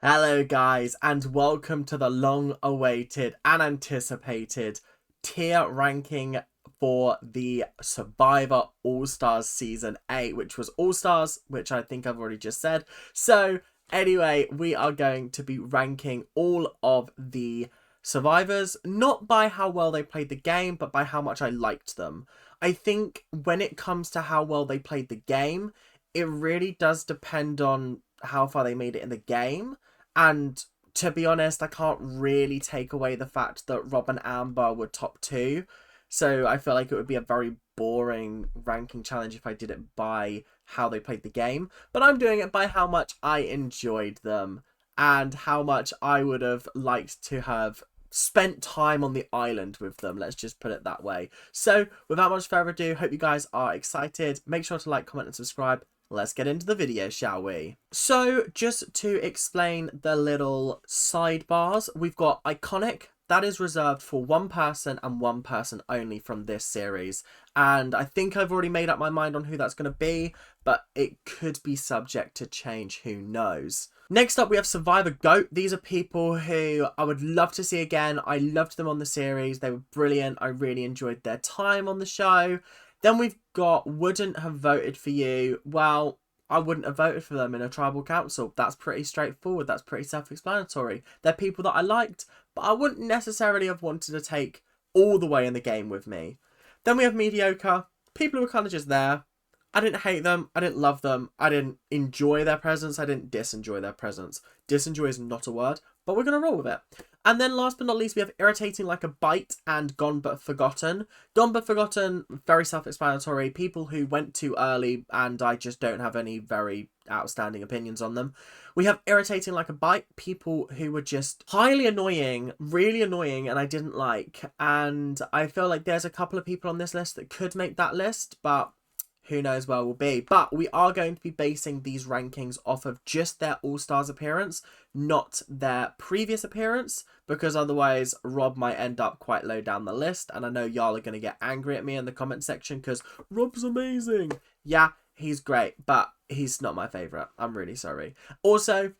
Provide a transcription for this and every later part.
Hello guys and welcome to the long awaited and anticipated tier ranking for the Survivor All-Stars Season 8, which was All-Stars, which I think I've already just said. So anyway, we are going to be ranking all of the survivors, not by how well they played the game, but by how much I liked them. I think when it comes to how well they played the game, it really does depend on how far they made it in the game. And to be honest, I can't really take away the fact that Rob and Amber were top two. So I feel like it would be a very boring ranking challenge if I did it by how they played the game. But I'm doing it by how much I enjoyed them and how much I would have liked to have spent time on the island with them. Let's just put it that way. So without much further ado, hope you guys are excited. Make sure to like, comment and subscribe. Let's get into the video, shall we? So, just to explain the little sidebars, we've got iconic. That is reserved for one person and one person only from this series. And I think I've already made up my mind on who that's going to be, but it could be subject to change, who knows. Next up, we have Survivor GOAT. These are people who I would love to see again. I loved them on the series. They were brilliant. I really enjoyed their time on the show. Then we've got wouldn't have voted for you. Well, I wouldn't have voted for them in a tribal council. That's pretty straightforward. That's pretty self-explanatory. They're people that I liked, but I wouldn't necessarily have wanted to take all the way in the game with me. Then we have mediocre. People who were kind of just there. I didn't hate them. I didn't love them. I didn't enjoy their presence. I didn't disenjoy their presence. Disenjoy is not a word, but we're going to roll with it. And then last but not least, we have irritating like a bite and gone but forgotten. Gone but forgotten, very self-explanatory. People who went too early and I just don't have any very outstanding opinions on them. We have irritating like a bite. People who were just highly annoying, really annoying, and I didn't like. And I feel like there's a couple of people on this list that could make that list, but who knows where we'll be. But we are going to be basing these rankings off of just their All-Stars appearance, not their previous appearance, because otherwise Rob might end up quite low down the list. And I know y'all are going to get angry at me in the comment section because Rob's amazing. Yeah, he's great, but he's not my favourite. I'm really sorry. Also,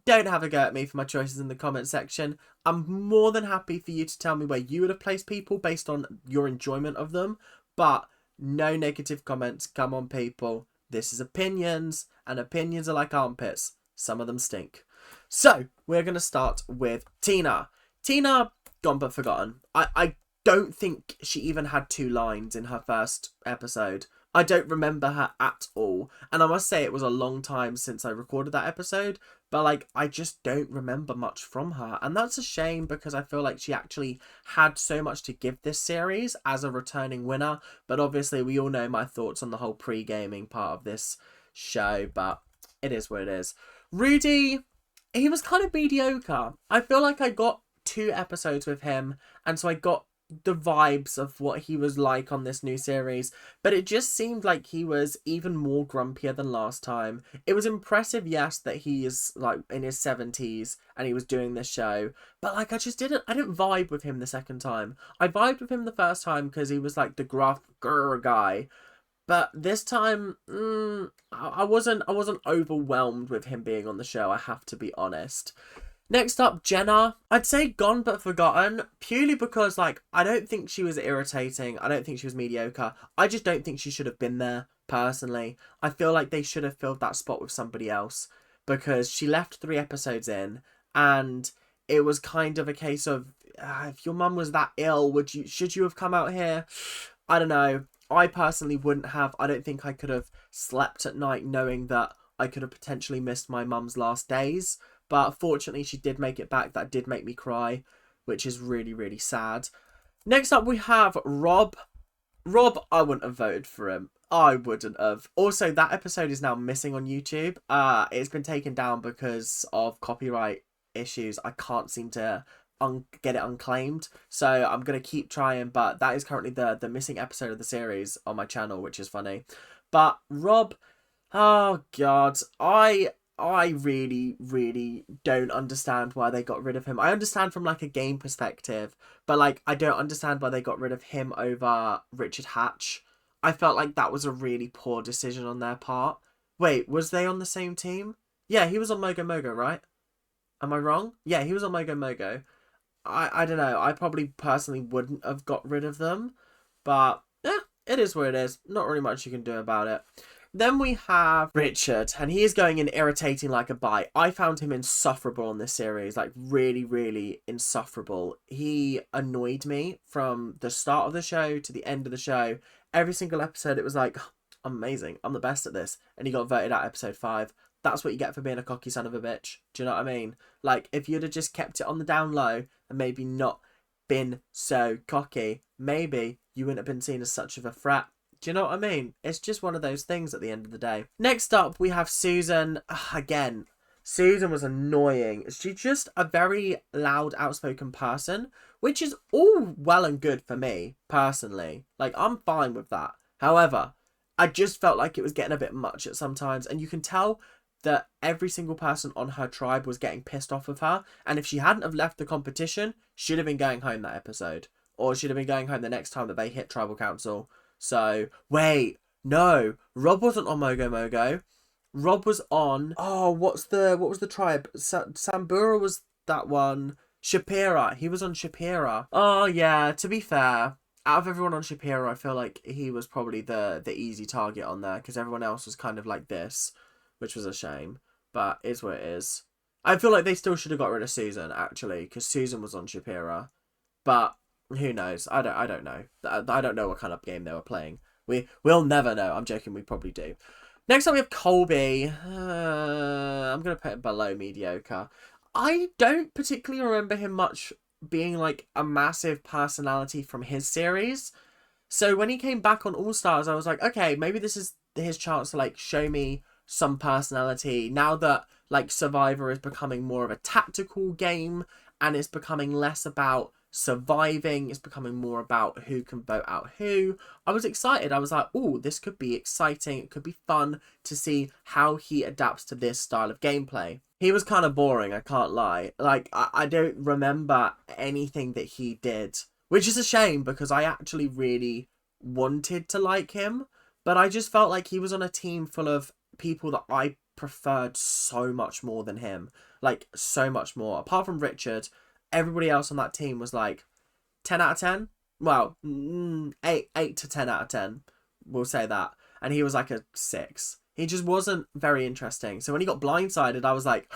don't have a go at me for my choices in the comment section. I'm more than happy for you to tell me where you would have placed people based on your enjoyment of them, but no negative comments. Come on, people. This is opinions, and opinions are like armpits. Some of them stink. So, we're going to start with Tina. Tina, gone but forgotten. I don't think she even had 2 lines in her first episode. I don't remember her at all. And I must say it was a long time since I recorded that episode. But, like, I just don't remember much from her. And that's a shame because I feel like she actually had so much to give this series as a returning winner. But obviously, we all know my thoughts on the whole pre-gaming part of this show. But it is what it is. Rudy, he was kind of mediocre. I feel like I got 2 episodes with him. And so I got the vibes of what he was like on this new series, but it just seemed like he was even more grumpier than last time. It was impressive, yes, that he is like in his 70s and he was doing this show, but like I didn't vibe with him the second time. I vibed with him the first time because he was like the gruff grr guy, but this time I wasn't overwhelmed with him being on the show, I have to be honest. Next up, Jenna. I'd say gone but forgotten, purely because, like, I don't think she was irritating. I don't think she was mediocre. I just don't think she should have been there, personally. I feel like they should have filled that spot with somebody else because she left 3 episodes in and it was kind of a case of, if your mum was that ill, should you have come out here? I don't know. I personally wouldn't have. I don't think I could have slept at night knowing that I could have potentially missed my mum's last days. But fortunately, she did make it back. That did make me cry, which is really, really sad. Next up, we have Rob. Rob, I wouldn't have voted for him. I wouldn't have. Also, that episode is now missing on YouTube. It's been taken down because of copyright issues. I can't seem to get it unclaimed. So I'm going to keep trying. But that is currently the missing episode of the series on my channel, which is funny. But Rob, oh God, I really, really don't understand why they got rid of him. I understand from like a game perspective, but like I don't understand why they got rid of him over Richard Hatch. I felt like that was a really poor decision on their part. Wait, was they on the same team? Yeah, he was on Mogo Mogo, right? Am I wrong? Yeah, he was on Mogo Mogo. I don't know. I probably personally wouldn't have got rid of them. But, it is what it is. Not really much you can do about it. Then we have Richard, and he is going in irritating like a bite. I found him insufferable in this series, like really, really insufferable. He annoyed me from the start of the show to the end of the show. Every single episode, it was like, I'm amazing. I'm the best at this. And he got voted out episode 5. That's what you get for being a cocky son of a bitch. Do you know what I mean? Like, if you'd have just kept it on the down low and maybe not been so cocky, maybe you wouldn't have been seen as such of a threat. Do you know what I mean? It's just one of those things at the end of the day. Next up, we have Susan. Again, Susan was annoying. She's just a very loud, outspoken person, which is all well and good for me, personally. Like, I'm fine with that. However, I just felt like it was getting a bit much at sometimes, and you can tell that every single person on her tribe was getting pissed off of her, and if she hadn't have left the competition, she'd have been going home that episode, or she'd have been going home the next time that they hit tribal council. So, wait, no, Rob wasn't on Mogo Mogo. Rob was on, what was the tribe? Sambura was that one. Shapira, he was on Shapira. Oh, yeah, to be fair, out of everyone on Shapira, I feel like he was probably the easy target on there, because everyone else was kind of like this, which was a shame, but is what it is. I feel like they still should have got rid of Susan, actually, because Susan was on Shapira, but who knows? I don't know. I don't know what kind of game they were playing. We'll never know. I'm joking. We probably do. Next up, we have Colby. I'm going to put him below mediocre. I don't particularly remember him much being like a massive personality from his series. So when he came back on All Stars, I was like, okay, maybe this is his chance to like show me some personality. Now that like Survivor is becoming more of a tactical game and it's becoming less about surviving, it's becoming more about who can vote out who. I was excited. I was like, oh, this could be exciting. It could be fun to see how he adapts to this style of gameplay. He was kind of boring, I can't lie. Like, I don't remember anything that he did, which is a shame because I actually really wanted to like him, but I just felt like he was on a team full of people that I preferred so much more than him. Like, so much more. Apart from Richard, everybody else on that team was like 10 out of 10. Well, 8 to 10 out of 10. We'll say that. And he was like a 6. He just wasn't very interesting. So when he got blindsided, I was like,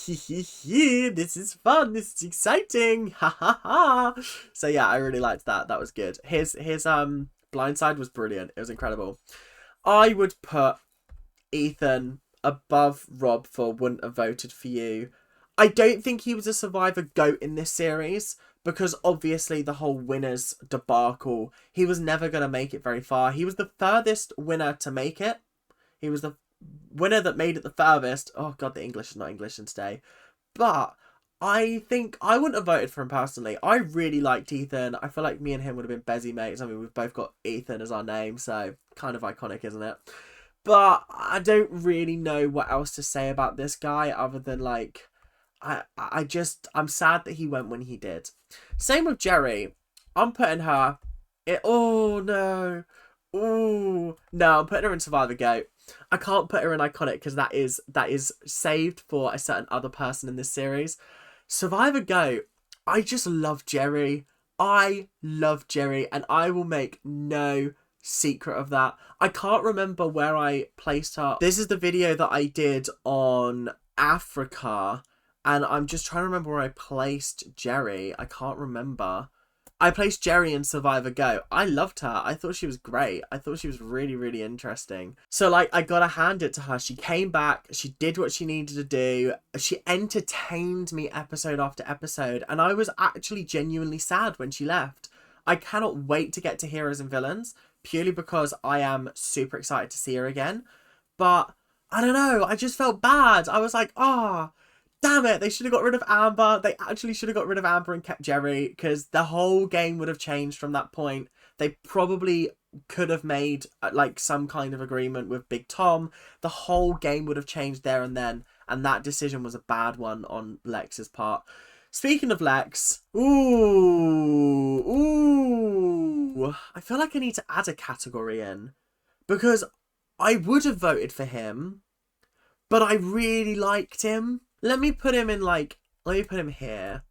this is fun. This is exciting. Ha ha ha. So yeah, I really liked that. That was good. His blindside was brilliant. It was incredible. I would put Ethan above Rob for wouldn't have voted for you. I don't think he was a Survivor GOAT in this series because obviously the whole winners debacle, he was never going to make it very far. He was the furthest winner to make it. He was the winner that made it the furthest. Oh God, the English is not English today. But I think I wouldn't have voted for him personally. I really liked Ethan. I feel like me and him would have been Bezzy mates. I mean, we've both got Ethan as our name, so kind of iconic, isn't it? But I don't really know what else to say about this guy other than like, I'm sad that he went when he did. Same with Jerry. I'm putting her... oh, no. Oh, no, I'm putting her in Survivor GOAT. I can't put her in Iconic because that is saved for a certain other person in this series. Survivor GOAT. I just love Jerry. I love Jerry, and I will make no secret of that. I can't remember where I placed her. This is the video that I did on Africa, and I'm just trying to remember where I placed Jerry. I can't remember. I placed Jerry in Survivor GO. I loved her. I thought she was great. I thought she was really, really interesting. So, like, I gotta hand it to her. She came back. She did what she needed to do. She entertained me episode after episode. And I was actually genuinely sad when she left. I cannot wait to get to Heroes and Villains, purely because I am super excited to see her again. But, I don't know. I just felt bad. I was like, damn it, they should have got rid of Amber. They actually should have got rid of Amber and kept Jerry, because the whole game would have changed from that point. They probably could have made like some kind of agreement with Big Tom. The whole game would have changed there and then, and that decision was a bad one on Lex's part. Speaking of Lex, I feel like I need to add a category in, because I would have voted for him, but I really liked him. let me put him in like, let me put him here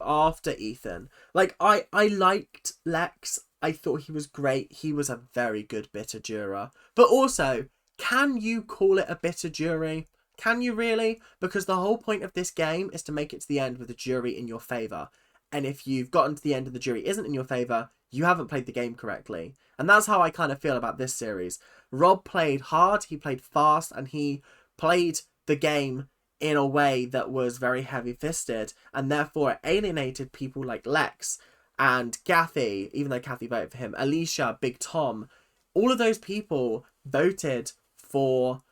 after Ethan. Like, I liked Lex. I thought he was great. He was a very good bitter juror. But also, can you call it a bitter jury? Can you really? Because the whole point of this game is to make it to the end with the jury in your favour. And if you've gotten to the end and the jury isn't in your favour, you haven't played the game correctly. And that's how I kind of feel about this series. Rob played hard, he played fast, and he played the game in a way that was very heavy-fisted, and therefore it alienated people like Lex and Kathy, even though Kathy voted for him, Alicia, Big Tom. All of those people voted for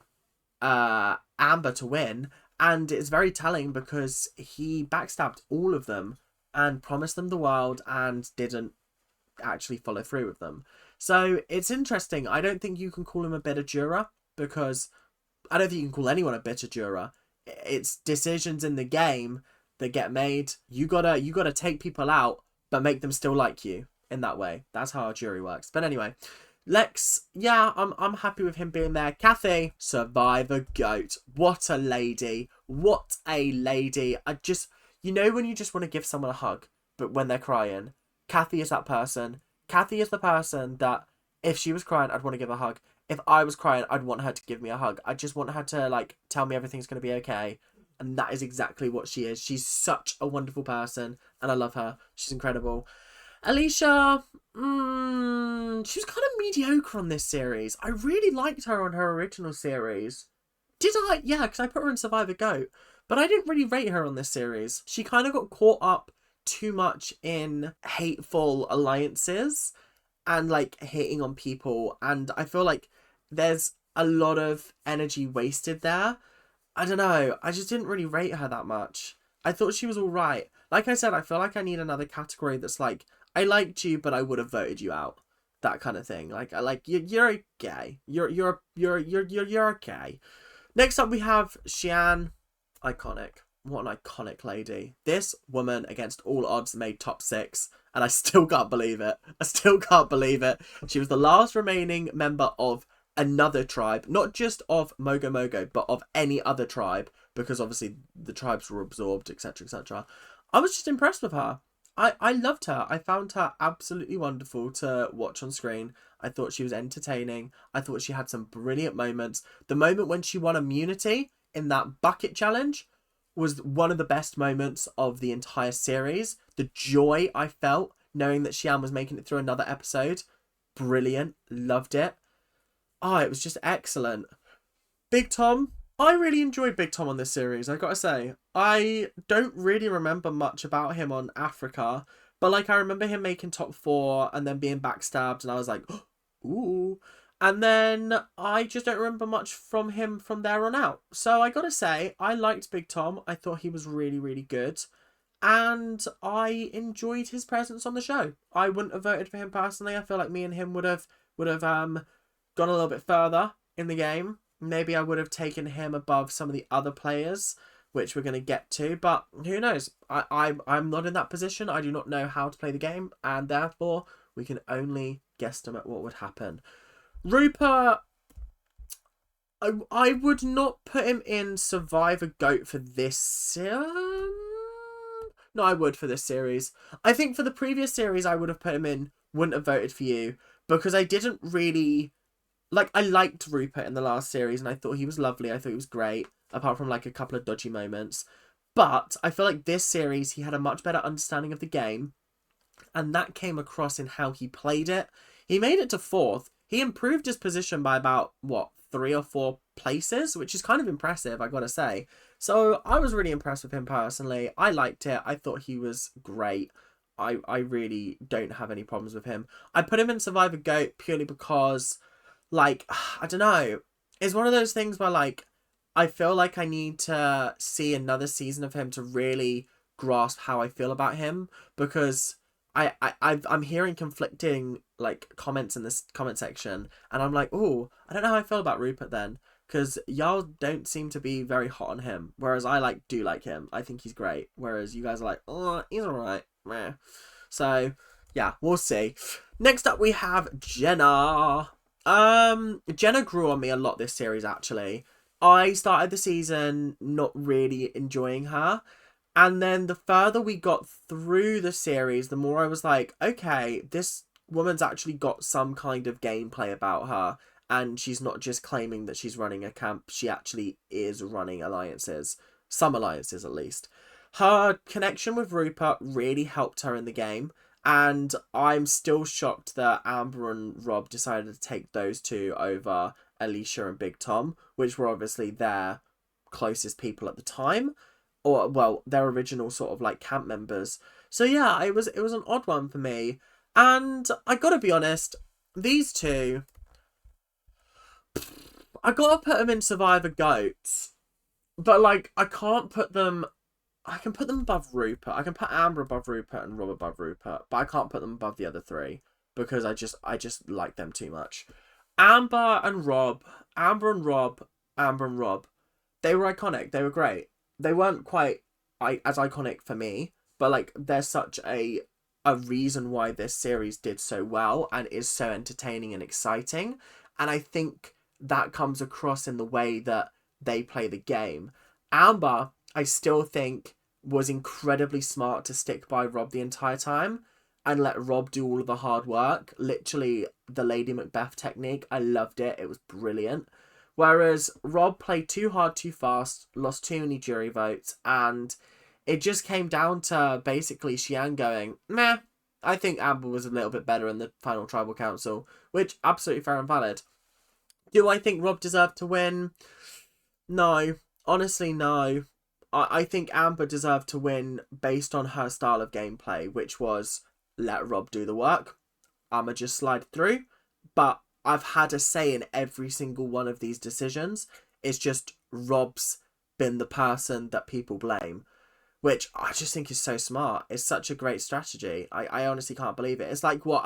Amber to win, and it's very telling because he backstabbed all of them and promised them the world and didn't actually follow through with them. So it's interesting. I don't think you can call him a bitter juror, because I don't think you can call anyone a bitter juror. It's decisions in the game that get made. You gotta take people out, but make them still like you in that way. That's how a jury works. But anyway, Lex, yeah, I'm happy with him being there. Kathy, Survivor Goat. What a lady. What a lady. I just, you know when you just want to give someone a hug, but when they're crying? Kathy is that person. Kathy is the person that if she was crying, I'd want to give a hug. If I was crying, I'd want her to give me a hug. I just want her to, like, tell me everything's going to be okay. And that is exactly what she is. She's such a wonderful person, and I love her. She's incredible. Alicia, she was kind of mediocre on this series. I really liked her on her original series. Did I? Yeah, because I put her in Survivor Goat. But I didn't really rate her on this series. She kind of got caught up too much in hateful alliances and, like, hating on people. And I feel like there's a lot of energy wasted there. I don't know. I just didn't really rate her that much. I thought she was all right. Like I said, I feel like I need another category that's like, I liked you, but I would have voted you out. That kind of thing. Like, you're okay. You're okay. Next up, we have Xian. Iconic. What an iconic lady. This woman, against all odds, made top 6. And I still can't believe it. I still can't believe it. She was the last remaining member of another tribe. Not just of Mogo Mogo, but of any other tribe. Because obviously the tribes were absorbed, etc, etc. I was just impressed with her. I loved her. I found her absolutely wonderful to watch on screen. I thought she was entertaining. I thought she had some brilliant moments. The moment when she won immunity in that bucket challenge was one of the best moments of the entire series. The joy I felt knowing that Xian was making it through another episode. Brilliant. Loved it. Oh, it was just excellent. Big Tom. I really enjoyed Big Tom on this series, I gotta say. I don't really remember much about him on Africa, but, like, I remember him making top 4 and then being backstabbed, and I was like, ooh. And then I just don't remember much from him from there on out. So I gotta say, I liked Big Tom. I thought he was really, really good. And I enjoyed his presence on the show. I wouldn't have voted for him personally. I feel like me and him would have gone a little bit further in the game. Maybe I would have taken him above some of the other players, which we're going to get to. But who knows? I'm not in that position. I do not know how to play the game. And therefore, we can only guesstimate what would happen. Rupert, I would not put him in Survivor Goat for this. No, I would for this series. I think for the previous series, I would have put him in. Wouldn't have voted for you because I didn't really. Like, I liked Rupert in the last series, and I thought he was lovely. I thought he was great, apart from, like, a couple of dodgy moments. But I feel like this series, he had a much better understanding of the game, and that came across in how he played it. He made it to 4th. He improved his position by about, 3 or 4 places, which is kind of impressive, I gotta say. So I was really impressed with him personally. I liked it. I thought he was great. I really don't have any problems with him. I put him in Survivor Goat purely because, like, I don't know. It's one of those things where, like, I feel like I need to see another season of him to really grasp how I feel about him, because I'm hearing conflicting, like, comments in this comment section, and I'm like, oh, I don't know how I feel about Rupert then, because y'all don't seem to be very hot on him, whereas I do like him. I think he's great, whereas you guys are like, oh, he's alright. Meh. So yeah, we'll see. Next up we have Jenna. Jenna grew on me a lot this series, actually. I started the season not really enjoying her. And then the further we got through the series, the more I was like, okay, this woman's actually got some kind of gameplay about her. And she's not just claiming that she's running a camp, she actually is running alliances. Some alliances, at least. Her connection with Rupert really helped her in the game. And I'm still shocked that Amber and Rob decided to take those two over Alicia and Big Tom, which were obviously their closest people at the time, or well, their original sort of like camp members. So yeah, it was an odd one for me, and I gotta be honest, these two, I gotta put them in Survivor Goats, but like I can't put them. I can put them above Rupert. I can put Amber above Rupert and Rob above Rupert, but I can't put them above the other three because I just like them too much. Amber and Rob, Amber and Rob, Amber and Rob. They were iconic. They were great. They weren't quite as iconic for me, but like there's such a reason why this series did so well and is so entertaining and exciting, and I think that comes across in the way that they play the game. Amber, I still think, was incredibly smart to stick by Rob the entire time and let Rob do all of the hard work. Literally, the Lady Macbeth technique. I loved it. It was brilliant. Whereas Rob played too hard too fast, lost too many jury votes, and it just came down to basically Xian going, meh, I think Amber was a little bit better in the final tribal council, which absolutely fair and valid. Do I think Rob deserved to win? No. Honestly, no. I think Amber deserved to win based on her style of gameplay, which was let Rob do the work. I'ma just slide through. But I've had a say in every single one of these decisions. It's just Rob's been the person that people blame, which I just think is so smart. It's such a great strategy. I honestly can't believe it. It's like what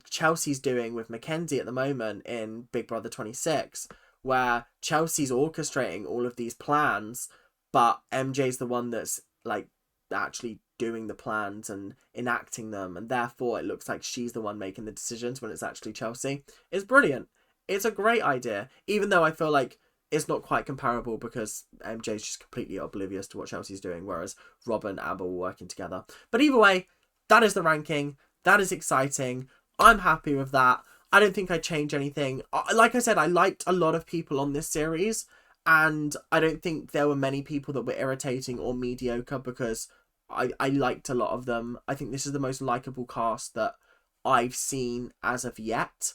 Chelsea's doing with Mackenzie at the moment in Big Brother 26, where Chelsea's orchestrating all of these plans, but MJ's the one that's like actually doing the plans and enacting them, and therefore it looks like she's the one making the decisions when it's actually Chelsea. It's brilliant. It's a great idea, even though I feel like it's not quite comparable because MJ's just completely oblivious to what Chelsea's doing, whereas Rob and Amber were working together. But either way, that is the ranking. That is exciting. I'm happy with that. I don't think I'd change anything. Like I said, I liked a lot of people on this series, and I don't think there were many people that were irritating or mediocre because I liked a lot of them. I think this is the most likable cast that I've seen as of yet.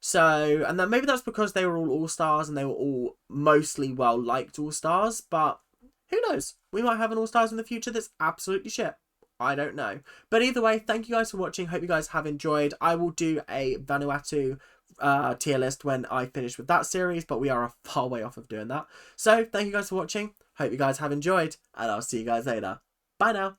So, and then maybe that's because they were all All-Stars and they were all mostly well-liked All-Stars, but who knows? We might have an All-Stars in the future that's absolutely shit. I don't know. But either way, thank you guys for watching. Hope you guys have enjoyed. I will do a Vanuatu tier list when I finish with that series, but we are a far way off of doing that. So, thank you guys for watching. Hope you guys have enjoyed, and I'll see you guys later. Bye now.